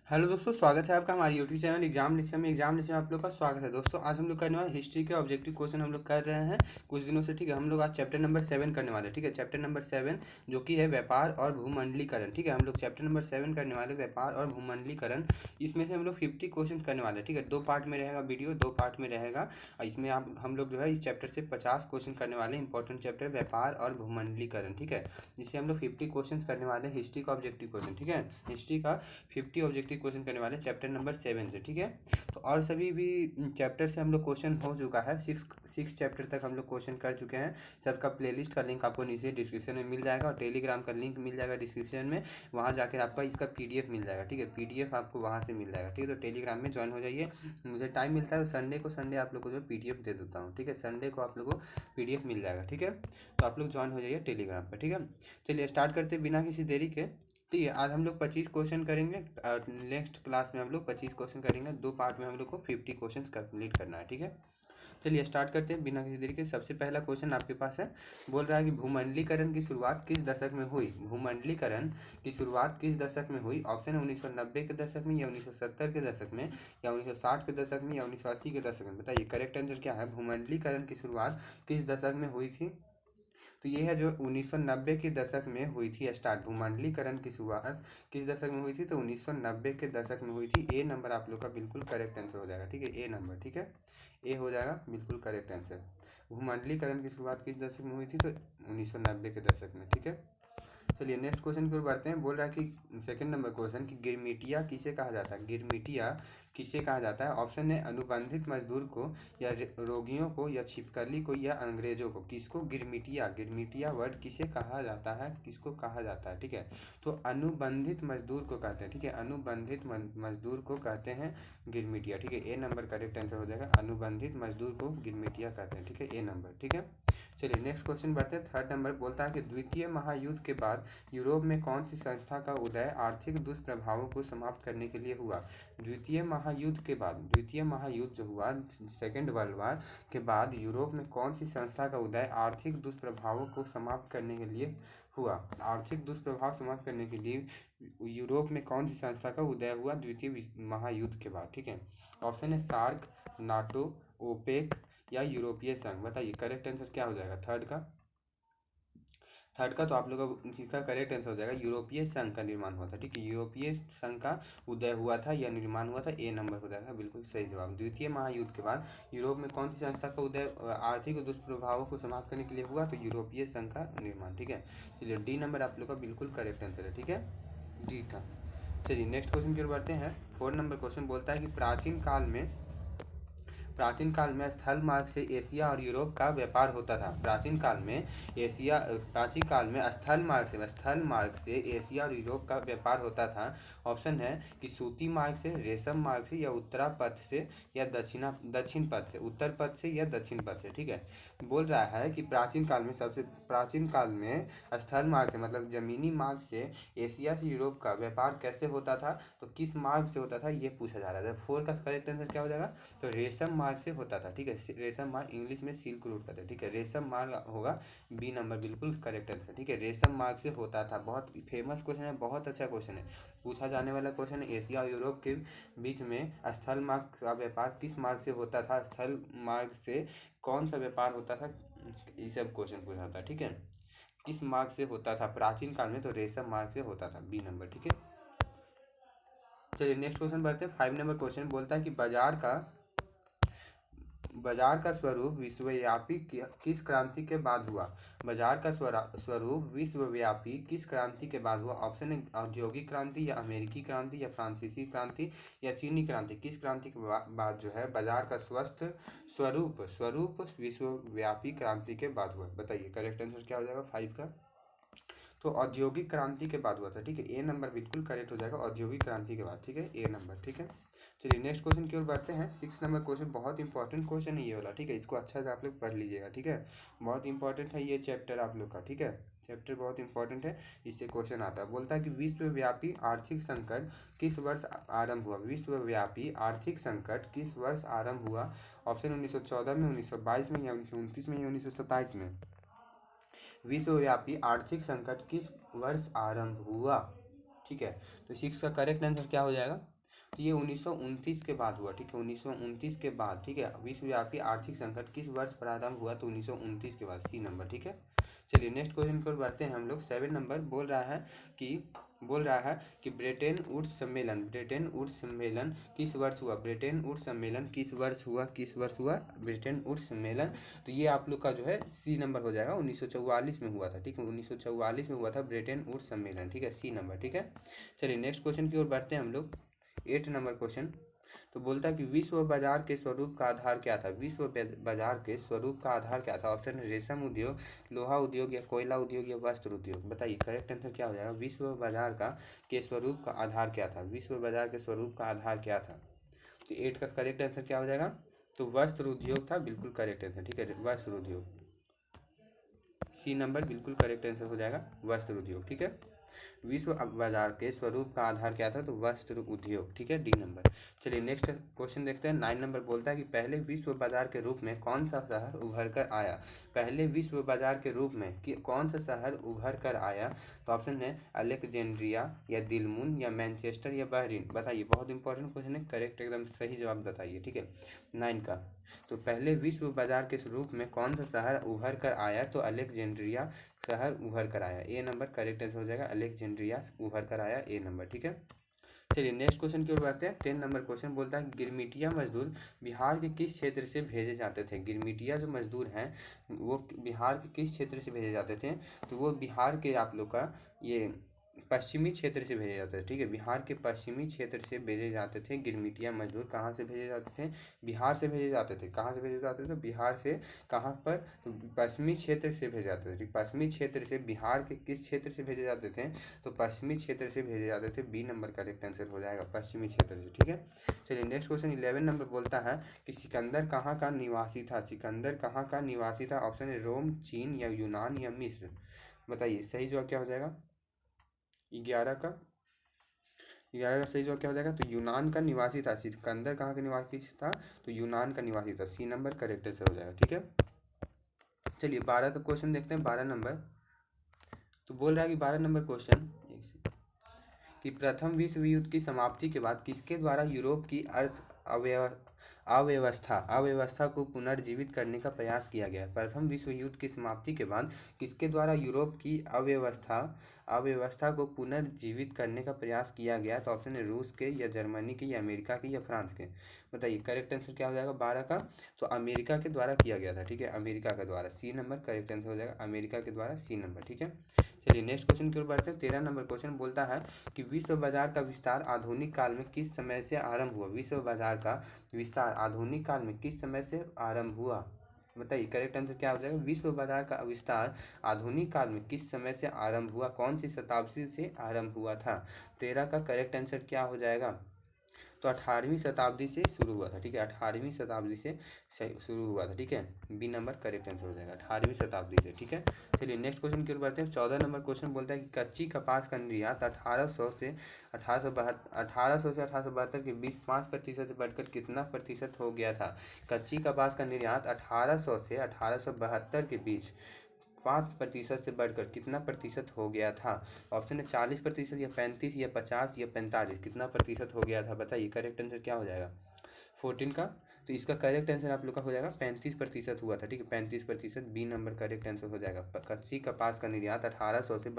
Hello दोस्तों, स्वागत है आपका हमारे यूट्यूब चैनल एग्जाम लिस्ट में आप लोग का स्वागत है। दोस्तों आज हम लोग करने वाले हिस्ट्री के ऑब्जेक्टिव क्वेश्चन हम लोग कर रहे हैं कुछ दिनों से। ठीक है, हम लोग आज चैप्टर नंबर 7 करने वाले हैं। ठीक है, चैप्टर नंबर 7 जो कि है व्यापार और भूमंडलीकरण। ठीक है, हम लोग चैप्टर नंबर 7 करने वाले व्यापार और भूमंडलीकरण। इसमें से हम लोग 50 क्वेश्चन करने वाले हैं। ठीक है, 2 पार्ट में रहेगा वीडियो, 2 पार्ट में रहेगा। और इसमें आप हम लोग जो है इस चैप्टर से 50 क्वेश्चन करने वाले हैं। इंपॉर्टेंट चैप्टर व्यापार और भूमंडलीकरण। ठीक है, जिससे हम लोग 50 क्वेश्चन करने वाले हैं हिस्ट्री का ऑब्जेक्टिव क्वेश्चन। ठीक है, हिस्ट्री का 50 ऑब्जेक्टिव क्वेश्चन करने वाले चैप्टर नंबर 7 से। ठीक है, तो और सभी भी चैप्टर से हम लोग क्वेश्चन हो चुका है। सिक्स चैप्टर तक हम लोग क्वेश्चन कर चुके हैं। सबका प्लेलिस्ट का लिंक आपको नीचे डिस्क्रिप्शन में मिल जाएगा और टेलीग्राम का लिंक मिल जाएगा डिस्क्रिप्शन में। वहाँ जाकर आपका इसका पीडीएफ मिल जाएगा। ठीक है, पीडीएफ आपको वहाँ से मिल जाएगा। ठीक है, तो टेलीग्राम में ज्वाइन हो जाइए। मुझे टाइम मिलता है तो संडे आप लोग को जो पीडीएफ दे देता हूँ। ठीक है, संडे को आप लोग को पीडीएफ मिल जाएगा। ठीक है, तो आप लोग ज्वाइन हो जाइए टेलीग्राम पर। ठीक है, चलिए स्टार्ट करते बिना किसी देरी के। ठीक है, आज हम लोग 25 क्वेश्चन करेंगे। नेक्स्ट क्लास में हम लोग 25 क्वेश्चन करेंगे। 2 पार्ट में हम लोग को 50 क्वेश्चन कंप्लीट करना है। ठीक है, चलिए स्टार्ट करते हैं बिना किसी देरी के। सबसे पहला क्वेश्चन आपके पास है, बोल रहा है कि भूमंडलीकरण की शुरुआत किस दशक में हुई। भूमंडलीकरण की शुरुआत किस दशक में हुई। ऑप्शन है 1990 के दशक में, या 1970 के दशक में, या 1960 के दशक में, या 1980 के दशक में। बताइए करेक्ट आंसर क्या है। भूमंडलीकरण की शुरुआत किस दशक में हुई थी। तो ये है जो 1990 के दशक में हुई थी स्टार्ट। भूमंडलीकरण की शुरुआत किस दशक में हुई थी, तो 1990 के दशक में हुई थी। ए नंबर आप लोग का बिल्कुल करेक्ट आंसर हो जाएगा। ठीक है, ए नंबर। ठीक है, ए हो जाएगा बिल्कुल करेक्ट आंसर। भूमंडलीकरण की शुरुआत किस दशक में हुई थी, तो 1990 के दशक में। ठीक है, चलिए नेक्स्ट क्वेश्चन की ओर बढ़ते हैं। बोल रहा है कि सेकंड नंबर क्वेश्चन कि गिरमिटिया किसे कहा जाता है। गिरमिटिया किसे कहा जाता है। ऑप्शन है अनुबंधित मजदूर को, या रोगियों को, या छिपकली को, या अंग्रेजों को। किसको गिरमिटिया, गिरमिटिया वर्ड किसे कहा जाता है, किसको कहा जाता है। ठीक है, तो अनुबंधित मजदूर को कहते हैं। ठीक है, अनुबंधित मजदूर को कहते हैं गिरमिटिया। ठीक है, ए नंबर करेक्ट आंसर हो जाएगा। अनुबंधित मजदूर को गिरमिटिया कहते हैं। ठीक है, ए नंबर। ठीक है, चलिए नेक्स्ट क्वेश्चन बढ़ते हैं। थर्ड नंबर बोलता है कि द्वितीय महायुद्ध के बाद यूरोप में कौन सी संस्था का उदय आर्थिक दुष्प्रभावों को समाप्त करने के लिए हुआ। द्वितीय महायुद्ध के बाद, द्वितीय महायुद्ध जो हुआ सेकेंड वर्ल्ड वार के बाद, यूरोप में कौन सी संस्था का उदय आर्थिक दुष्प्रभावों को समाप्त करने के लिए हुआ। आर्थिक दुष्प्रभाव समाप्त करने के लिए यूरोप में कौन सी संस्था का उदय हुआ द्वितीय महायुद्ध के बाद। ठीक है, ऑप्शन है सार्क, नाटो, ओपेक, या यूरोपीय संघ। बताइए करेक्ट आंसर क्या हो जाएगा थर्ड का तो आप लोग का इसका करेक्ट आंसर हो जाएगा यूरोपीय संघ का निर्माण हुआ था। ठीक है, यूरोपीय संघ का उदय हुआ था या निर्माण हुआ था। ए नंबर हो जाएगा बिल्कुल सही जवाब। द्वितीय महायुद्ध के बाद यूरोप में कौन सी संस्था का उदय आर्थिक दुष्प्रभावों को समाप्त करने के लिए हुआ, तो यूरोपीय संघ का निर्माण। ठीक है, चलिए डी नंबर आप लोग का बिल्कुल करेक्ट आंसर है। ठीक है, डी का। चलिए नेक्स्ट क्वेश्चन की ओर बढ़ते हैं। 4 नंबर क्वेश्चन बोलता है कि प्राचीन काल में स्थल मार्ग से एशिया और यूरोप का व्यापार होता था। प्राचीन काल में स्थल मार्ग से एशिया और यूरोप का व्यापार होता था। ऑप्शन है कि सूती मार्ग से, रेशम मार्ग से, या उत्तरा पथ से, या दक्षिण पथ से। उत्तर पथ से या दक्षिण पथ से। ठीक है, बोल रहा है कि प्राचीन काल में स्थल मार्ग से मतलब जमीनी मार्ग से एशिया से यूरोप का व्यापार कैसे होता था, तो किस मार्ग से होता था ये पूछा जा रहा था। 4 का करेक्ट आंसर क्या हो जाएगा, तो रेशम मार्ग से होता था। ठीक है, रेशम मार्ग इंग्लिश में सिल्क रूट कहते हैं। ठीक है, रेशम मार्ग होगा बी नंबर बिल्कुल करेक्ट आंसर। ठीक है, रेशम मार्ग से होता था। बहुत फेमस क्वेश्चन है, बहुत अच्छा क्वेश्चन है, पूछा जाने वाला क्वेश्चन है। एशिया और यूरोप के बीच में स्थल मार्ग का व्यापार किस मार्ग से होता था, स्थल मार्ग से कौन सा व्यापार होता था, ये सब क्वेश्चन पूछा था। ठीक है, किस मार्ग से होता था प्राचीन काल में, तो रेशम मार्ग से होता था, बी नंबर। ठीक है, चलिए नेक्स्ट क्वेश्चन बढ़ते हैं। 5 नंबर क्वेश्चन बोलता है कि बाजार का स्वरूप विश्वव्यापी किस क्रांति के बाद हुआ। बाजार का स्वरूप विश्वव्यापी किस क्रांति के बाद हुआ। ऑप्शन है औद्योगिक क्रांति, या अमेरिकी क्रांति, या फ्रांसीसी क्रांति, या चीनी क्रांति। किस क्रांति के बाद जो है बाजार का स्वरूप विश्वव्यापी क्रांति के बाद हुआ। बताइए करेक्ट आंसर क्या हो जाएगा 5 का, तो औद्योगिक क्रांति के बाद हुआ था। ठीक है, ए नंबर बिल्कुल करेक्ट हो जाएगा औद्योगिक क्रांति के बाद। ठीक है, ए नंबर। ठीक है, चलिए नेक्स्ट क्वेश्चन की ओर बढ़ते हैं। 6 नंबर क्वेश्चन बहुत इंपॉर्टेंट क्वेश्चन है ये वाला। ठीक है, इसको अच्छा से आप लोग पढ़ लीजिएगा। ठीक है, बहुत इंपॉर्टेंट है ये चैप्टर आप लोग का। ठीक है, चैप्टर बहुत इंपॉर्टेंट है, इससे क्वेश्चन आता है। बोलता है कि विश्वव्यापी आर्थिक संकट किस वर्ष आरंभ हुआ। विश्वव्यापी आर्थिक संकट किस वर्ष आरंभ हुआ। ऑप्शन 1914 में, 1922 में, या 1929 में, या 1927 में। विश्वव्यापी आर्थिक संकट किस वर्ष आरंभ हुआ। ठीक है, तो 6 का करेक्ट आंसर क्या हो जाएगा, तो ये 1929 के बाद हुआ, ठीक है, 1929 के बाद, ठीक है। विश्वव्यापी आर्थिक संकट किस वर्ष प्रारंभ हुआ, तो 1929 के बाद, सी नंबर, ठीक है। चलिए नेक्स्ट क्वेश्चन की ओर बढ़ते हैं हम लोग। 7 नंबर बोल रहा है कि ब्रेटन वुड्स सम्मेलन किस वर्ष हुआ, ब्रेटन वुड्स सम्मेलन किस वर्ष हुआ ब्रेटन वुड्स सम्मेलन। तो ये आप लोग का जो है सी नंबर हो जाएगा, 1944 में हुआ था, ठीक है, 1944 में हुआ था ब्रेटन वुड्स सम्मेलन, ठीक है, सी नंबर, ठीक है। चलिए नेक्स्ट क्वेश्चन की ओर बढ़ते हैं हम लोग। 8 नंबर क्वेश्चन तो बोलता है कि विश्व बाजार के स्वरूप का आधार क्या था, बाजार के स्वरूप का आधार क्या था। ऑप्शन है रेशम उद्योग, लोहा उद्योग या कोयला उद्योग या वस्त्र उद्योग। बताइए करेक्ट आंसर क्या हो जाएगा। विश्व बाजार के स्वरूप का आधार क्या था, विश्व बाजार के स्वरूप का आधार क्या था। तो 8 का करेक्ट आंसर क्या हो जाएगा, तो वस्त्र उद्योग था, बिल्कुल करेक्ट आंसर, ठीक है, वस्त्र उद्योग, सी नंबर बिल्कुल करेक्ट आंसर हो जाएगा, वस्त्र उद्योग, ठीक है। विश्व बाजार के स्वरूप का आधार क्या था, तो वस्त्र उद्योग, ठीक है, डी नंबर। चलिए नेक्स्ट क्वेश्चन देखते हैं। 9 नंबर बोलता है कि पहले विश्व बाजार के रूप में कौन सा शहर उभर कर आया, पहले विश्व बाजार के रूप में कि कौन सा शहर उभर कर आया। तो ऑप्शन है अलेक्जेंड्रिया या दिलमुन या मैनचेस्टर या बहरीन। बताइए, बहुत इंपॉर्टेंट क्वेश्चन है, करेक्ट एकदम सही जवाब बताइए, ठीक है, 9 का। तो पहले विश्व बाजार के रूप में कौन सा शहर उभर कर आया, तो अलेक्जेंड्रिया शहर उभर कर आया, ए नंबर करेक्ट आंसर हो जाएगा, अलेक्जेंड्रिया उभर कर आया, ए नंबर, ठीक है। चलिए नेक्स्ट क्वेश्चन की ओर बढ़ते हैं। 10 नंबर क्वेश्चन बोलता है गिरमिटिया मजदूर बिहार के किस क्षेत्र से भेजे जाते थे। गिरमिटिया जो मजदूर हैं वो बिहार के किस क्षेत्र से भेजे जाते थे, तो वो बिहार के आप लोग का ये पश्चिमी क्षेत्र से भेजे जाते थे, ठीक है, बिहार के पश्चिमी क्षेत्र से भेजे जाते थे। गिरमिटिया मजदूर कहाँ से भेजे जाते थे, बिहार से भेजे जाते थे। कहाँ से भेजे जाते थे, बिहार से, कहाँ पर, तो पश्चिमी क्षेत्र से भेजे जाते थे, ठीक, पश्चिमी क्षेत्र से। बिहार के किस क्षेत्र से भेजे जाते थे, तो पश्चिमी क्षेत्र से भेजे जाते थे, बी नंबर करेक्ट आंसर हो जाएगा, पश्चिमी क्षेत्र से, ठीक है। चलिए नेक्स्ट क्वेश्चन 11 नंबर बोलता है कि सिकंदर कहाँ का निवासी था, सिकंदर कहाँ का निवासी था। ऑप्शन है रोम, चीन या यूनान या मिस्र। बताइए सही जवाब क्या हो जाएगा, 11 का सही जवाब क्या हो जाएगा, तो यूनान का निवासी था। सिकंदर कहाँ का निवासी था, तो यूनान का निवासी था, सी नंबर करेक्ट आंसर हो जाएगा, ठीक है। चलिए 12 का क्वेश्चन देखते हैं। 12 नंबर तो बोल रहा है कि 12 नंबर क्वेश्चन कि प्रथम विश्व युद्ध की समाप्ति के बाद किसके द्वारा यूरोप की अव्यवस्था को पुनर्जीवित करने का प्रयास किया गया। प्रथम विश्व युद्ध की समाप्ति के बाद किसके द्वारा यूरोप की अव्यवस्था को पुनर्जीवित करने का प्रयास किया गया। तो ऑप्शन है रूस के या जर्मनी के या अमेरिका के या फ्रांस के। बताइए करेक्ट आंसर क्या हो जाएगा 12 का, तो अमेरिका के द्वारा किया गया था, ठीक है, अमेरिका के द्वारा, सी नंबर करेक्ट आंसर हो जाएगा, अमेरिका के द्वारा, सी नंबर, ठीक है। चलिए नेक्स्ट क्वेश्चन की ओर बढ़ते हैं। 13 नंबर क्वेश्चन बोलता है कि विश्व बाजार का विस्तार आधुनिक काल में किस समय से आरंभ हुआ। विश्व बाजार का विस्तार आधुनिक काल में किस समय से आरंभ हुआ। बताइए करेक्ट आंसर क्या हो जाएगा। विश्व बाजार का विस्तार आधुनिक काल में किस समय से आरंभ हुआ, कौन सी शताब्दी से आरंभ हुआ था। 13 का करेक्ट आंसर क्या हो जाएगा, तो 18वीं शताब्दी से शुरू हुआ था, ठीक है, 18वीं शताब्दी से शुरू हुआ था, ठीक है, बी नंबर करेक्ट आंसर हो जाएगा, 18वीं शताब्दी से, ठीक है। चलिए नेक्स्ट क्वेश्चन की ओर बढ़ते हैं। 14 नंबर क्वेश्चन बोलता है कि कच्ची कपास का निर्यात 1800 से 1872 के बीच 5% से बढ़कर कितना प्रतिशत हो गया था। कच्ची कपास का निर्यात 1800 से 1872 के बीच 5% से बढ़कर कितना प्रतिशत हो गया था। ऑप्शन है 40% या 35 या 50 या 45, कितना प्रतिशत हो गया था। बताइए करेक्ट आंसर क्या हो जाएगा 14 का, तो इसका करेक्ट आंसर आप लोग का हो जाएगा 35% हुआ था, ठीक है, 35%, बी नंबर करेक्ट आंसर हो जाएगा। कच्ची कपास का निर्यात 1800 से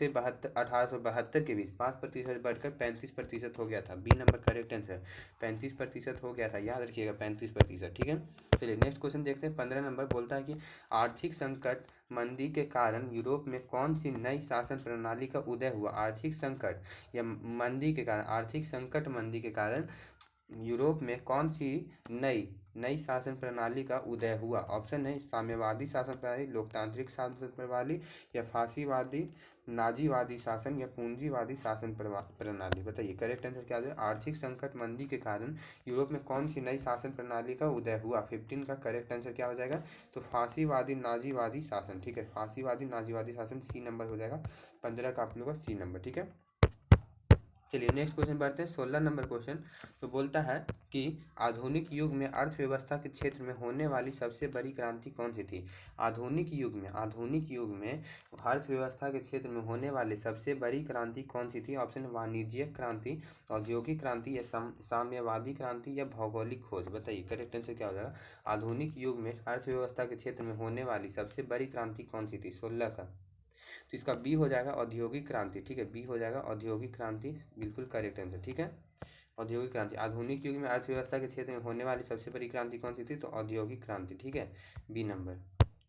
1872 के बीच 5% बढ़कर 35% हो गया था, बी नंबर करेक्ट आंसर 35% हो गया था, याद रखिएगा 35%, ठीक है। चलिए नेक्स्ट क्वेश्चन देखते हैं। 15 नंबर बोलता है कि आर्थिक संकट मंदी के कारण यूरोप में कौन सी नई शासन प्रणाली का उदय हुआ। आर्थिक संकट या मंदी के कारण, आर्थिक संकट मंदी के कारण यूरोप में कौन सी नई शासन प्रणाली का उदय हुआ। ऑप्शन है साम्यवादी शासन प्रणाली, लोकतांत्रिक शासन प्रणाली या फासीवादी नाजीवादी शासन या पूंजीवादी शासन प्रणाली। बताइए करेक्ट आंसर क्या है। आर्थिक संकट मंदी के कारण यूरोप में कौन सी नई शासन प्रणाली का उदय हुआ। 15 का करेक्ट आंसर क्या हो जाएगा, तो फासीवादी नाजीवादी शासन, ठीक है, फासीवादी नाजीवादी शासन, सी नंबर हो जाएगा। 15 का आप लोग का सी नंबर, ठीक है। चलिए नेक्स्ट क्वेश्चन बढ़ते हैं 16 नंबर क्वेश्चन। तो बोलता है कि आधुनिक युग में अर्थव्यवस्था के क्षेत्र में होने वाली सबसे बड़ी क्रांति कौन सी थी। आधुनिक युग में अर्थव्यवस्था के क्षेत्र में होने वाली सबसे बड़ी क्रांति कौन सी थी। ऑप्शन वाणिज्यिक क्रांति, औद्योगिक क्रांति या साम्यवादी क्रांति या भौगोलिक खोज। बताइए करेक्ट आंसर क्या हो जाएगा। आधुनिक युग में अर्थव्यवस्था के क्षेत्र में होने वाली सबसे बड़ी क्रांति कौन सी थी 16 का। तो इसका बी हो जाएगा औद्योगिक क्रांति। ठीक है, बी हो जाएगा औद्योगिक क्रांति, बिल्कुल करेक्ट आंसर। ठीक है, औद्योगिक क्रांति। आधुनिक युग में अर्थव्यवस्था के क्षेत्र में होने वाली सबसे बड़ी क्रांति कौन सी थी, तो औद्योगिक क्रांति। ठीक है, बी नंबर।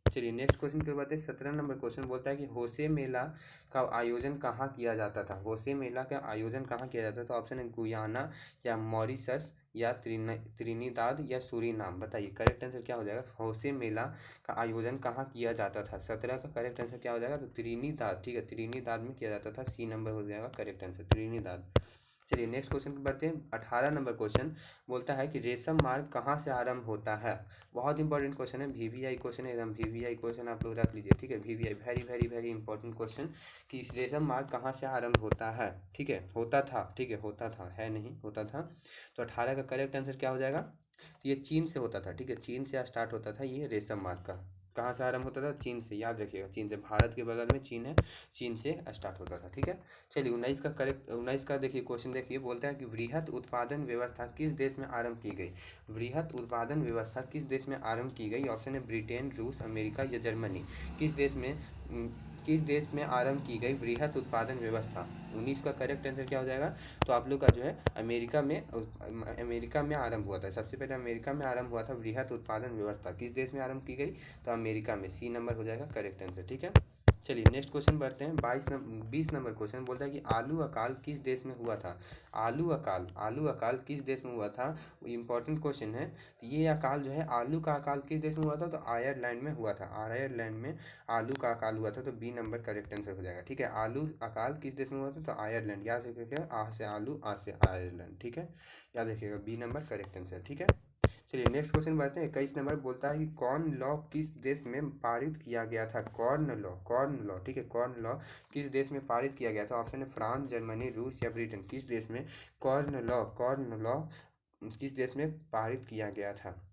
चलिए नेक्स्ट क्वेश्चन की बात है 17 नंबर क्वेश्चन बोलता है कि होसे मेला का आयोजन कहाँ किया जाता था। होसे मेला का आयोजन कहाँ किया जाता था। ऑप्शन है गुयाना या मॉरिशस या त्रिनिदाद या सूरीनाम। बताइए करेक्ट आंसर क्या हो जाएगा। होसे मेला का आयोजन कहाँ किया जाता था 17 का करेक्ट आंसर क्या हो जाएगा, तो त्रिनिदाद। ठीक है, त्रिनिदाद में किया जाता था, सी नंबर हो जाएगा करेक्ट आंसर, त्रिनिदाद। चलिए नेक्स्ट क्वेश्चन पे बढ़ते हैं 18 नंबर क्वेश्चन बोलता है कि रेशम मार्ग कहाँ से आरंभ होता है। बहुत इंपॉर्टेंट क्वेश्चन है, वीवीआई क्वेश्चन है एकदम, वीवीआई क्वेश्चन आप लोग रख लीजिए। ठीक है, VVI very very very important question कि रेशम मार्ग कहाँ से आरंभ होता है। ठीक है, होता था। ठीक है, होता था, है नहीं होता था। तो 18 का करेक्ट आंसर क्या हो जाएगा, तो ये चीन से होता था। ठीक है, चीन से स्टार्ट होता था ये रेशम मार्ग का। कहाँ से आरंभ होता था, चीन से, याद रखिएगा चीन से। भारत के बगल में चीन है, चीन से स्टार्ट होता था। ठीक है, चलिए 19 का करेक्ट, 19 का देखिए क्वेश्चन देखिए बोलता है कि वृहत उत्पादन व्यवस्था किस देश में आरंभ की गई। वृहत उत्पादन व्यवस्था किस देश में आरंभ की गई। ऑप्शन है ब्रिटेन, रूस, अमेरिका या जर्मनी। किस देश में किस देश में आरंभ की गई वृहत उत्पादन व्यवस्था। 19 का करेक्ट आंसर क्या हो जाएगा, तो आप लोग का जो है अमेरिका में आरंभ हुआ था। सबसे पहले अमेरिका में आरंभ हुआ था वृहत उत्पादन व्यवस्था। किस देश में आरंभ की गई, तो अमेरिका में, सी नंबर हो जाएगा करेक्ट आंसर। ठीक है, चलिए नेक्स्ट क्वेश्चन बढ़ते हैं 20 नंबर क्वेश्चन बोलता है कि आलू अकाल किस देश में हुआ था। आलू अकाल किस देश में हुआ था, इंपॉर्टेंट क्वेश्चन है। तो ये अकाल जो है, आलू का अकाल किस देश में हुआ था, तो आयरलैंड में हुआ था। आयरलैंड में आलू का अकाल हुआ था, तो बी नंबर करेक्ट आंसर हो जाएगा। ठीक है, आलू अकाल किस देश में हुआ था, तो आयरलैंड। याद रखिएगा, आ से आलू, आ से आयरलैंड। ठीक है, याद रखिएगा, बी नंबर करेक्ट आंसर। ठीक है, चलिए नेक्स्ट क्वेश्चन बढ़ते हैं 21 नंबर बोलता है कि कॉर्न लॉ किस देश में पारित किया गया था। Corn law. ठीक है, कॉर्न लॉ किस देश में पारित किया गया था। ऑप्शन है फ्रांस, जर्मनी, रूस या ब्रिटेन। किस देश में कॉर्न लॉ किस देश में पारित किया गया था।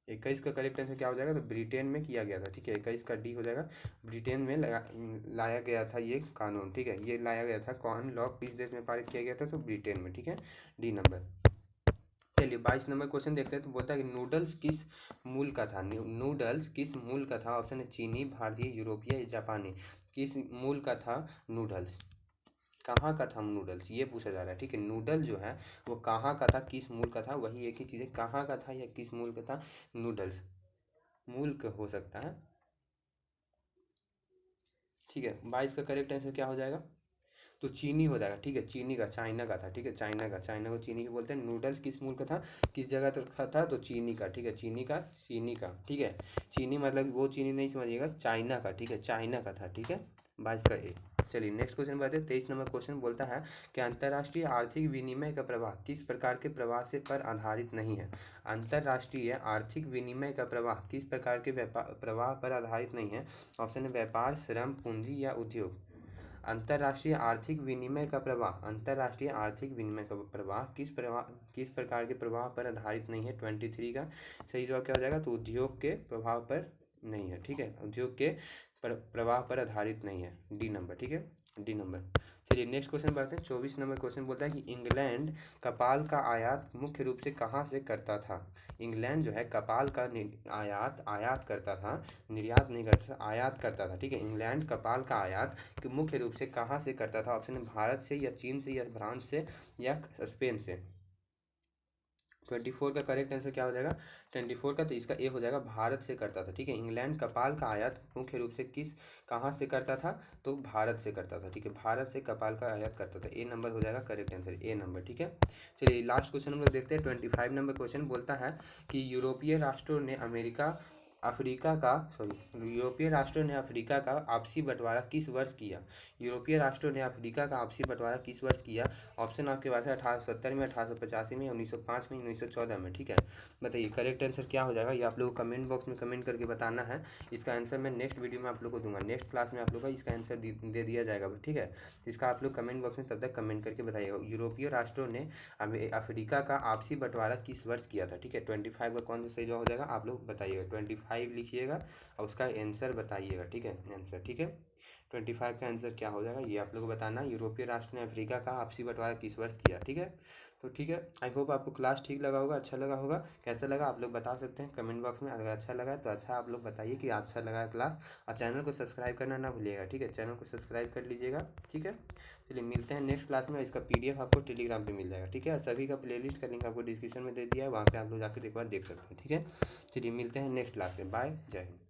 21 का करेक्ट आंसर क्या हो जाएगा, तो ब्रिटेन में किया गया था। ठीक है, 21 का डी हो जाएगा, ब्रिटेन में लाया गया था ये कानून। ठीक है, ये लाया गया था कॉर्न लॉ किस देश में पारित किया गया था, तो ब्रिटेन में। ठीक है, डी नंबर। चलिए 22 नंबर क्वेश्चन देखते हैं। तो बोलता है कि नूडल्स किस मूल का था। नूडल्स किस मूल का था। ऑप्शन है चीनी, भारतीय, यूरोपीय या जापानी। किस मूल का था नूडल्स, कहाँ का था नूडल्स, ये पूछा जा रहा है। ठीक है, नूडल जो है वो कहाँ का था, किस मूल का था, वही एक ही चीज़ है, कहाँ का था या किस मूल का था। नूडल्स मूल का हो सकता है। ठीक है, 22 का करेक्ट आंसर क्या हो जाएगा, तो चीनी हो जाएगा। ठीक है, चीनी का, चाइना का था। ठीक है, चाइना को चीनी ही बोलते हैं। नूडल्स किस मूल का था, किस जगह तक का था, तो चीनी का। ठीक है, चीनी का। ठीक है, चीनी मतलब वो चीनी नहीं समझिएगा, चाइना का। ठीक है, चाइना का था। ठीक है, 22 का ए। चलिए नेक्स्ट क्वेश्चन बढ़ते हैं 23 नंबर क्वेश्चन बोलता है कि अंतर्राष्ट्रीय आर्थिक विनिमय का प्रवाह किस प्रकार के प्रवाह से पर आधारित नहीं है। अंतर्राष्ट्रीय आर्थिक विनिमय का प्रवाह किस प्रकार के प्रवाह पर आधारित नहीं है। ऑप्शन है व्यापार, श्रम, पूंजी या उद्योग। अंतर्राष्ट्रीय आर्थिक विनिमय का प्रवाह किस प्रकार के प्रभाव पर आधारित नहीं है। 23 का सही जवाब क्या हो जाएगा, तो उद्योग के प्रभाव पर नहीं है। ठीक है, उद्योग के प्रवाह पर आधारित नहीं है, डी नंबर। ठीक है, डी नंबर। चलिए नेक्स्ट क्वेश्चन बढ़ते हैं 24 नंबर क्वेश्चन बोलता है कि इंग्लैंड कपाल का आयात मुख्य रूप से कहाँ से करता था। इंग्लैंड जो है कपाल का आयात करता था, निर्यात नहीं करता था, आयात करता था। ठीक है, इंग्लैंड कपाल का आयात मुख्य रूप से कहाँ से करता था। ऑप्शन है भारत से या चीन से या फ्रांस से या स्पेन से। 24 का करेक्ट आंसर क्या हो जाएगा, 24 का, तो इसका ए हो जाएगा, भारत से करता था। ठीक है, इंग्लैंड कपाल का आयात मुख्य रूप से कहाँ से करता था, तो भारत से करता था। ठीक है, भारत से कपाल का आयात करता था, ए नंबर हो जाएगा करेक्ट आंसर, ए नंबर। ठीक है, चलिए लास्ट क्वेश्चन हम लोग देखते हैं 25 नंबर क्वेश्चन बोलता है कि यूरोपीय राष्ट्रों ने यूरोपीय राष्ट्रों ने अफ्रीका का आपसी बंटवारा किस वर्ष किया? यूरोपीय राष्ट्रों ने अफ्रीका का आपसी बंटवारा किस वर्ष किया? ऑप्शन आपके पास है 1870 में, 1885 में, 1905 में, 1914 में। ठीक है, बताइए करेक्ट आंसर क्या हो जाएगा, ये आप लोग को कमेंट बॉक्स में कमेंट करके बताना है। इसका आंसर मैं नेक्स्ट वीडियो में आप लोग को दूंगा, नेक्स्ट क्लास में आप लोग का इसका आंसर दे दिया जाएगा। ठीक है, इसका आप लोग कमेंट बॉक्स में तब तक कमेंट करके बताइएगा। यूरोपीय राष्ट्रों ने अफ्रीका का आपसी बंटवारा किस वर्ष किया था? ठीक है, 25 का कौन सा सही जवाब हो जाएगा आप लोग बताइएगा। 25 लिखिएगा और उसका आंसर बताइएगा। ठीक है, आंसर ठीक है, 25 का आंसर क्या हो जाएगा ये आप लोग को बताना। यूरोपीय राष्ट्र ने अफ्रीका का आपसी बंटवारा किस वर्ष किया? ठीक है, तो ठीक है, आई होप आपको क्लास ठीक लगा होगा, अच्छा लगा होगा। कैसा लगा आप लोग बता सकते हैं कमेंट बॉक्स में। अगर अच्छा लगा तो अच्छा आप लोग बताइए कि अच्छा लगा क्लास, और चैनल को सब्सक्राइब करना ना भूलिएगा। ठीक है, चैनल को सब्सक्राइब कर लीजिएगा। ठीक है, चलिए मिलते हैं नेक्स्ट क्लास में। इसका PDF आपको टेलीग्राम पे मिल जाएगा। ठीक है, सभी का प्लेलिस्ट का लिंक आपको डिस्क्रिप्शन में दे दिया है, वहाँ पे आप लोग जाकर एक बार देख सकते हैं। ठीक है, चलिए मिलते हैं नेक्स्ट क्लास में। बाय, जय हिंद।